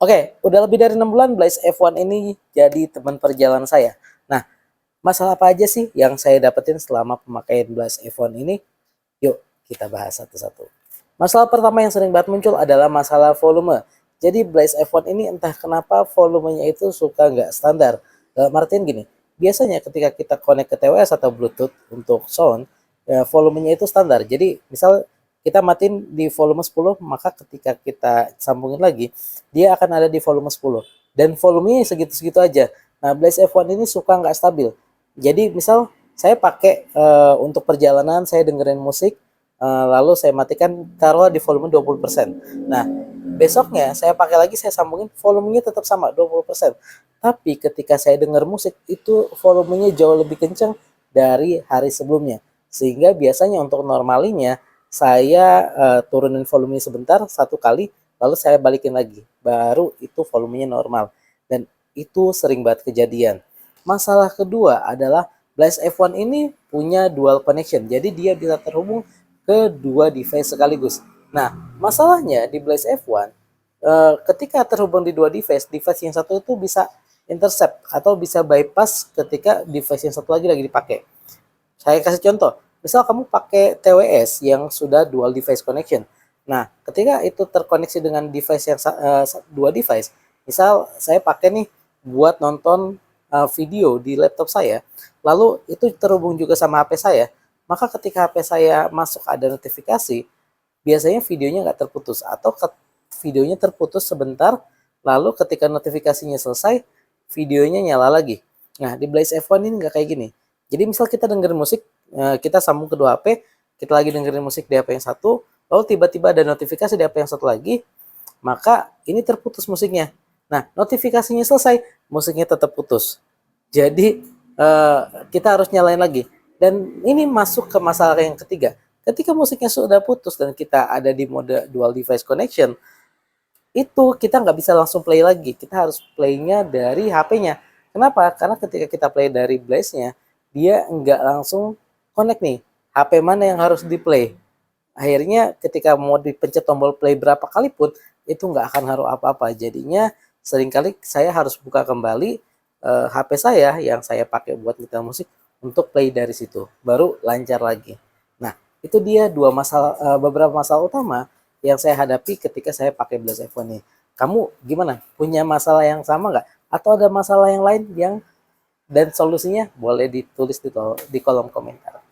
Oke, udah lebih dari 6 bulan Blaze F1 ini jadi teman perjalanan saya. Nah, masalah apa aja sih yang saya dapetin selama pemakaian Blaze F1 ini? Yuk, kita bahas satu-satu. Masalah pertama yang sering banget muncul adalah masalah volume. Jadi Blaze F1 ini entah kenapa volumenya itu suka nggak standar. Dalam artian gini, biasanya ketika kita connect ke TWS atau Bluetooth untuk sound, ya, volumenya itu standar. Jadi misal kita matiin di volume 10, maka ketika kita sambungin lagi, dia akan ada di volume 10. Dan volumenya segitu-segitu aja. Nah, Blaze F1 ini suka nggak stabil. Jadi misal saya pakai untuk perjalanan, saya dengerin musik, lalu saya matikan, taruh di volume 20%. Nah, besoknya saya pakai lagi, saya sambungin, volumenya tetap sama 20%. Tapi ketika saya dengar musik, itu volumenya jauh lebih kencang dari hari sebelumnya. Sehingga biasanya untuk normalinya, saya turunin volumenya sebentar, satu kali, lalu saya balikin lagi. Baru itu volumenya normal. Dan itu sering banget kejadian. Masalah kedua adalah Blaze F1 ini punya dual connection. Jadi dia bisa terhubung ke dua device sekaligus. Nah, masalahnya di Blaze F1, ketika terhubung di dua device, device yang satu itu bisa intercept atau bisa bypass ketika device yang satu lagi dipakai. Saya kasih contoh, misal kamu pakai TWS yang sudah dual device connection. Nah, ketika itu terkoneksi dengan device yang dua device, misal saya pakai nih buat nonton video di laptop saya, lalu itu terhubung juga sama HP saya, maka ketika HP saya masuk ada notifikasi, biasanya videonya nggak terputus atau videonya terputus sebentar, lalu ketika notifikasinya selesai, videonya nyala lagi. Nah, di Blaze F1 ini nggak kayak gini. Jadi misal kita dengerin musik, kita sambung kedua HP, kita lagi dengerin musik di HP yang satu, lalu tiba-tiba ada notifikasi di HP yang satu lagi, maka ini terputus musiknya. Nah, notifikasinya selesai, musiknya tetap putus. Jadi kita harus nyalain lagi. Dan ini masuk ke masalah yang ketiga. Ketika musiknya sudah putus dan kita ada di mode dual device connection, itu kita nggak bisa langsung play lagi. Kita harus playnya dari HP-nya. Kenapa? Karena ketika kita play dari Blaze-nya, dia nggak langsung connect nih. HP mana yang harus di-play. Akhirnya ketika mau dipencet tombol play berapa kali pun, itu nggak akan ngaruh apa-apa. Jadinya seringkali saya harus buka kembali HP saya yang saya pakai buat nyetel musik untuk play dari situ. Baru lancar lagi. Nah, itu dia beberapa masalah utama yang saya hadapi ketika saya pakai Blaze F1 ini. Kamu gimana? Punya masalah yang sama nggak? Atau ada masalah yang lain yang dan solusinya boleh ditulis di kolom komentar.